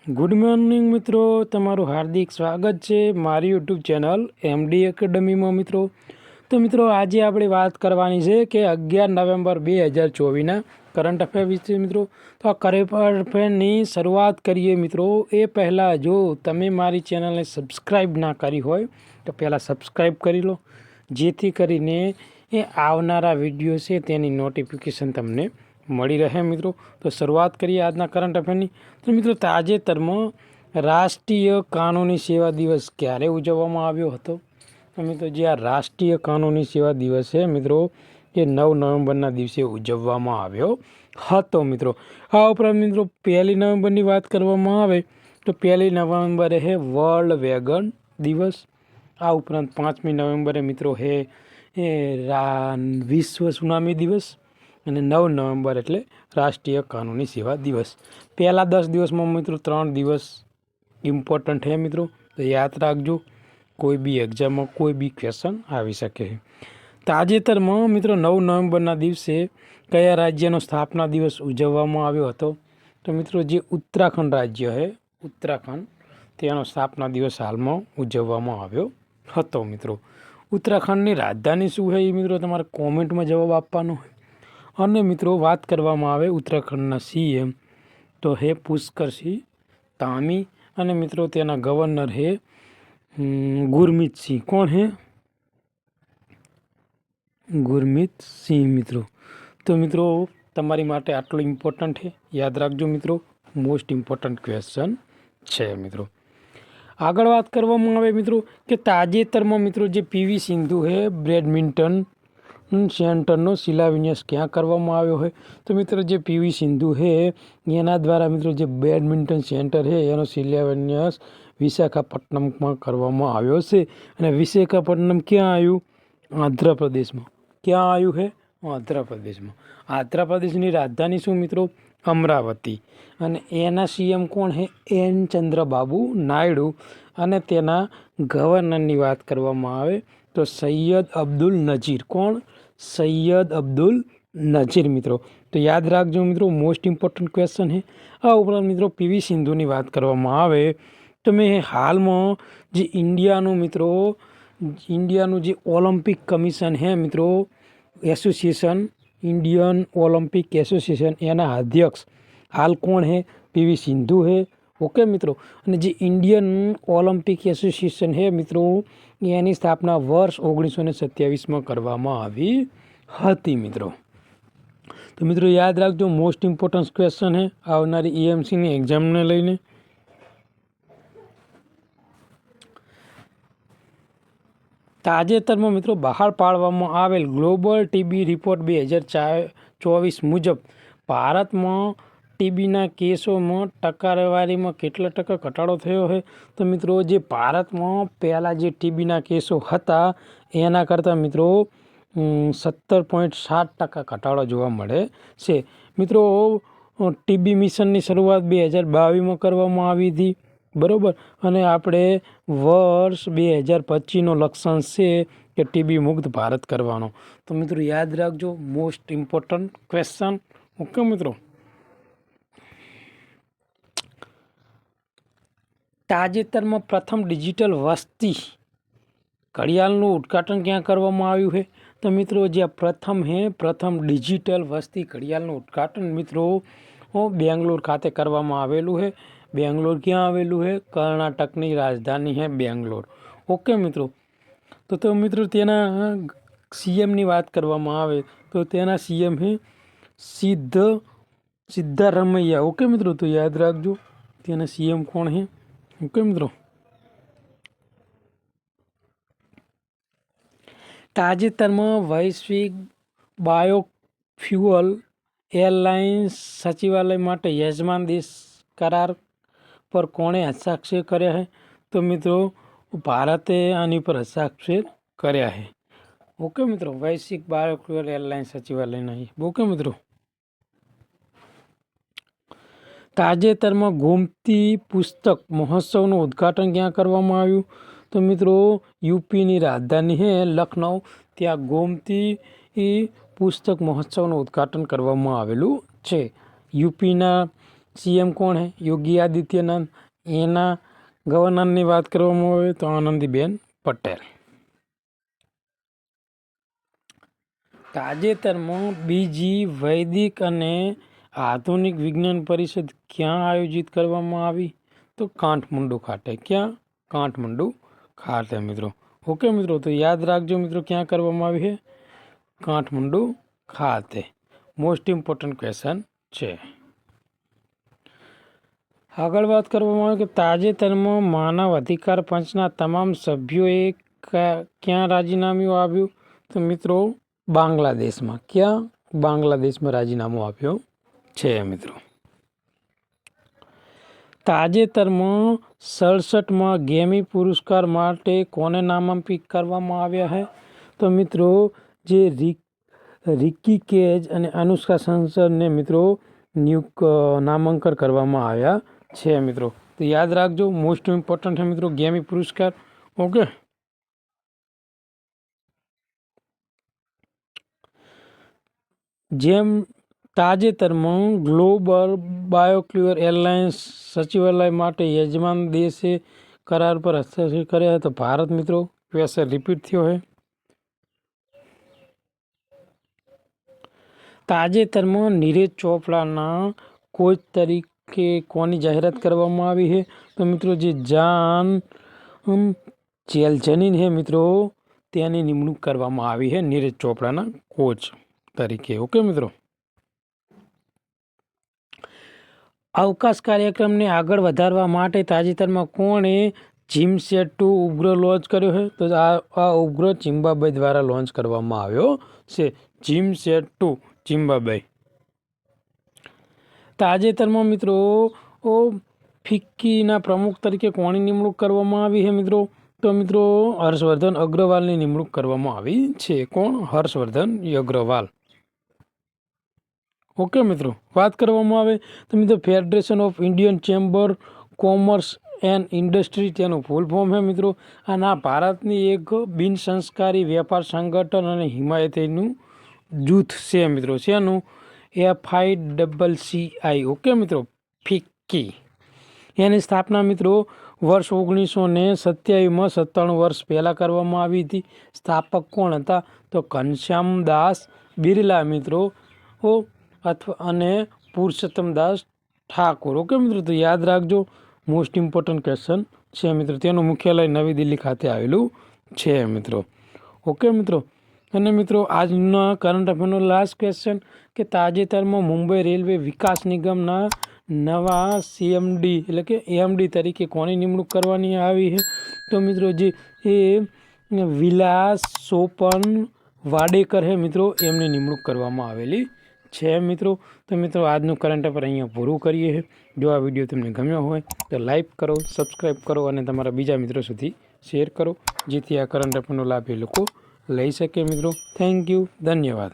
Good morning મિત્રો, તમારું હાર્દિક સ્વાગત છે મારી યુટ્યુબ ચેનલ એમડી એકેડમીમાં મિત્રો. તો મિત્રો આજે આપણે વાત કરવાની છે કે 11 નવેમ્બર 2024ના કરંટ અફેર વિશે મિત્રો. તો આ કરંટ અફેરની શરૂઆત કરીએ મિત્રો. એ પહેલાં જો તમે મારી ચેનલને સબસ્ક્રાઈબ ના કરી હોય તો પહેલાં સબસ્ક્રાઈબ કરી લો, જેથી કરીને એ આવનારા વિડીયો છે તેની નોટિફિકેશન તમને મળી રહે મિત્રો. તો શરૂઆત કરીએ આજના કરંટ અફેરની. તો મિત્રો તાજેતરમાં રાષ્ટ્રીય કાનૂની સેવા દિવસ ક્યારે ઉજવવામાં આવ્યો હતો? તો મિત્રો જે આ રાષ્ટ્રીય કાનૂની સેવા દિવસ છે મિત્રો એ 9 નવેમ્બરના દિવસે ઉજવવામાં આવ્યો હતો મિત્રો. આ ઉપરાંત મિત્રો 1 નવેમ્બરની વાત કરવામાં આવે તો 1 નવેમ્બરે છે વર્લ્ડ વેગન દિવસ. આ ઉપરાંત 5મી નવેમ્બરે મિત્રો છે વિશ્વ સુનામી દિવસ અને 9 નવેમ્બર એટલે રાષ્ટ્રીય કાનૂની સેવા દિવસ. પહેલાં 10 દિવસમાં મિત્રો 3 દિવસ ઇમ્પોર્ટન્ટ છે મિત્રો, તો યાદ રાખજો. કોઈ બી એક્ઝામમાં કોઈ બી ક્વેશ્ચન આવી શકે છે. તાજેતરમાં મિત્રો 9 નવેમ્બરના દિવસે કયા રાજ્યનો સ્થાપના દિવસ ઉજવવામાં આવ્યો હતો? તો મિત્રો જે ઉત્તરાખંડ રાજ્ય છે, ઉત્તરાખંડ, તેનો સ્થાપના દિવસ હાલમાં ઉજવવામાં આવ્યો હતો મિત્રો. ઉત્તરાખંડની રાજધાની શું છે એ મિત્રો તમારે કોમેન્ટમાં જવાબ આપવાનો હોય. અને મિત્રો વાત કરવામાં આવે ઉત્તરાખંડના સીએમ તો હે પુષ્કરસિંહ ધામી, અને મિત્રો તેના ગવર્નર હે ગુરમીત સિંહ. કોણ હે? ગુરમીત સિંહ મિત્રો. તો મિત્રો તમારી માટે આટલું ઇમ્પોર્ટન્ટ છે, યાદ રાખજો મિત્રો, મોસ્ટ ઇમ્પોર્ટન્ટ ક્વેશ્ચન છે મિત્રો. આગળ વાત કરવામાં આવે મિત્રો કે તાજેતરમાં મિત્રો જે પીવી સિંધુ છે બેડમિન્ટન સેન્ટરનો શિલાન્યાસ ક્યાં કરવામાં આવ્યો હોય? તો મિત્રો જે પીવી સિંધુ છે એના દ્વારા મિત્રો જે બેડમિન્ટન સેન્ટર છે એનો શિલાન્યાસ વિશાખાપટ્ટનમમાં કરવામાં આવ્યો છે. અને વિશાખાપટ્ટનમ ક્યાં આવ્યું? આંધ્રપ્રદેશમાં. ક્યાં આવ્યું છે? આંધ્રપ્રદેશમાં. આંધ્રપ્રદેશની રાજધાની શું મિત્રો? અમરાવતી. અને એના સીએમ કોણ છે? એન ચંદ્રબાબુ નાયડુ. અને તેના ગવર્નરની વાત કરવામાં આવે તો સૈયદ અબ્દુલ નજીર. કોણ? સૈયદ અબ્દુલ નજીર મિત્રો. તો યાદ રાખજો મિત્રો, મોસ્ટ ઇમ્પોર્ટન્ટ ક્વેશ્ચન છે. આ ઉપરાંત મિત્રો પીવી સિંધુની વાત કરવામાં આવે તો મેં હાલમાં જે ઇન્ડિયાનું જે ઓલિમ્પિક કમિશન છે મિત્રો, એસોસિએશન, ઇન્ડિયન ઓલિમ્પિક એસોસિએશન, એના અધ્યક્ષ હાલ કોણ છે? પીવી સિંધુ છે. ઓકે મિત્રો. અને જે ઇન્ડિયન ઓલિમ્પિક એસોસિએશન છે મિત્રો એની સ્થાપના વર્ષ 1927માં કરવામાં આવી હતી મિત્રો. તો મિત્રો યાદ રાખજો, મોસ્ટ ઇમ્પોર્ટન્ટ ક્વેશ્ચન છે આવનારી એએમસીની એક્ઝામને લઈને. તાજેતરમાં મિત્રો બહાર પાડવામાં આવેલ ગ્લોબલ ટીબી રિપોર્ટ 2024 મુજબ ભારતમાં ટીબીના કેસોમાં ટકાવારીમાં કેટલા ટકા ઘટાડો થયો છે? તો મિત્રો જે ભારતમાં પહેલાં જે ટીબીના કેસો હતા એના કરતાં મિત્રો 17.7% ઘટાડો જોવા મળે છે મિત્રો. ટીબી મિશનની શરૂઆત 2022માં કરવામાં આવી હતી બરાબર. અને આપણે વર્ષ 2025નો લક્ષ્યાંક છે કે ટીબી મુક્ત ભારત કરવાનો. તો મિત્રો યાદ રાખજો, મોસ્ટ ઇમ્પોર્ટન્ટ ક્વેશ્ચન. ઓકે મિત્રો. તાજેતરમાં પ્રથમ ડિજિટલ વસ્તી ઘડિયાળનું ઉદ્ઘાટન ક્યાં કરવામાં આવ્યું છે? તો મિત્રો જે પ્રથમ ડિજિટલ વસ્તી ઘડિયાળનું ઉદ્ઘાટન મિત્રો બેંગ્લોર ખાતે કરવામાં આવેલું છે. બેંગ્લોર ક્યાં આવેલું છે? કર્ણાટકની રાજધાની છે બેંગ્લોર. ઓકે મિત્રો. તો મિત્રો તેના સીએમની વાત કરવામાં આવે તો તેના સીએમ છે સિદ્ધારમૈયા. ઓકે મિત્રો. તો યાદ રાખજો તેના સીએમ કોણ છે. ઓકે મિત્રો. તાજેતરમાં વૈશ્વિક બાયોફ્યુઅલ એરલાઇન્સ સચિવાલય માટે યજમાન દેશ કરાર પર કોણે હસ્તાક્ષર કર્યા છે? તો મિત્રો ભારતે આની પર હસ્તાક્ષર કર્યા છે. ઓકે મિત્રો. વૈશ્વિક બાયોફ્યુઅલ એરલાઇન્સ સચિવાલયના. ઓકે મિત્રો. તાજેતરમાં ગોમતી પુસ્તક મહોત્સવનું ઉદ્ઘાટન ક્યાં કરવામાં આવ્યું? તો મિત્રો યુપીની રાજધાની છે લખનઉ, ત્યાં ગોમતી પુસ્તક મહોત્સવનું ઉદ્ઘાટન કરવામાં આવેલું છે. યુપીના सीएम કોણ હે? યોગી આદિત્યનાથ. એના ગવર્નરની વાત કરવામાં આવે તો આનંદીબેન પટેલ. તાજેતરમાં બીજી વૈદિક અને આધુનિક વિજ્ઞાન પરિષદ ક્યાં આયોજિત કરવામાં આવી? તો કાઠમંડુ ખાતે. ક્યાં? કાઠમંડુ ખાતે મિત્રો. ઓકે મિત્રો, તો યાદ રાખજો મિત્રો, ક્યાં કરવામાં આવી છે? કાઠમંડુ ખાતે. મોસ્ટ ઇમ્પોર્ટન્ટ ક્વેશ્ચન છે. આગળ વાત કરવામાં આવે કે તાજેતરમાં માનવ અધિકાર પંચના તમામ સભ્યોએ ક્યાં રાજીનામું આપ્યું? તો મિત્રો બાંગ્લાદેશમાં. ક્યાં? બાંગ્લાદેશમાં રાજીનામું આપ્યું છે મિત્રો. તાજેતરમાં 67માં ગેમી પુરસ્કાર માટે કોને નામાંકિત કરવામાં આવ્યા છે? તો મિત્રો જે રિકી કેજ અને અનુષ્કા શંકરને મિત્રો નામાંકન કરવામાં આવ્યા છે મિત્રો. તો યાદ રાખજો, મોસ્ટ ઇમ્પોર્ટન્ટ છે મિત્રો ગેમી પુરસ્કાર. ઓકે, જેમ તાજેતરમાં ગ્લોબલ બાયોફ્યુઅલ એરલાઇન્સ સચિવાલય માટે યજમાન દેશે કરાર પર હસ્તાક્ષર કર્યા તો ભારત મિત્રો ક્વેશ્ચન રિપીટ થયો છે. તાજેતરમાં નીરજ ચોપડાના કોચ તરીકે કોની જાહેરાત કરવામાં આવી છે? તો મિત્રો જે જાન ચેલ્ઝનિન છે મિત્રો, તેની નિમણૂક કરવામાં આવી છે નીરજ ચોપડાના કોચ તરીકે. ઓકે મિત્રો, અવકાશ કાર્યક્રમને આગળ વધારવા માટે તાજેતરમાં કોણે જીમસેટ-2 ઉપગ્રહ લોન્ચ કર્યો છે? તો આ ઉપગ્રહ ઝિમ્બાબ્વે દ્વારા લોન્ચ કરવામાં આવ્યો છે. જીમસેટ-2 ઝિમ્બાબ્વે. તાજેતરમાં મિત્રો ફિક્કીના પ્રમુખ તરીકે કોની નિમણૂક કરવામાં આવી છે મિત્રો? તો મિત્રો હર્ષવર્ધન અગ્રવાલની નિમણૂક કરવામાં આવી છે. કોણ? હર્ષવર્ધન અગ્રવાલ. ઓકે મિત્રો, વાત કરવામાં આવે તો મિત્રો federation of Indian chamber commerce and industry તેનું ફૂલ ફોર્મ છે મિત્રો. અને ભારતની એક બિનસંસ્કારી વેપાર સંગઠન અને હિમાયતીનું જૂથ છે મિત્રો. શેનું? FICCI. ઓકે મિત્રો, ફિક્કી. એની સ્થાપના મિત્રો વર્ષ 1927માં 97 વર્ષ પહેલાં કરવામાં આવી હતી. સ્થાપક કોણ હતા? તો ઘનશ્યામદાસ બિરલા મિત્રો અને પુરુષોત્તમદાસ ઠાકુર. ઓકે મિત્રો, તો યાદ રાખજો, મોસ્ટ ઇમ્પોર્ટન્ટ ક્વેશ્ચન છે મિત્રો. તેનું મુખ્યાલય નવી દિલ્હી ખાતે આવેલું છે મિત્રો. ઓકે મિત્રો, અને મિત્રો આજના કરંટ અફેરનો લાસ્ટ ક્વેશ્ચન કે તાજેતરમાં મુંબઈ રેલવે વિકાસ નિગમના નવા CMD એટલે કે AMD તરીકે કોની નિમણૂક કરવાની આવી છે? તો મિત્રો જે એ વિલાસ સોપન વાડેકર છે મિત્રો, એમની નિમણૂક કરવામાં આવેલી છે મિત્રો. તો મિત્રો આજનું કરંટ અફેર અહીંયા પૂરું કરીએ છીએ. જો આ વિડીયો તમને ગમ્યો હોય તો લાઈક કરો, સબસ્ક્રાઈબ કરો અને તમારા બીજા મિત્રો સુધી શેર કરો, જેથી આ કરંટ અફેરનો લાભ એ લોકો લઈ શકે મિત્રો. થેન્ક યુ, ધન્યવાદ.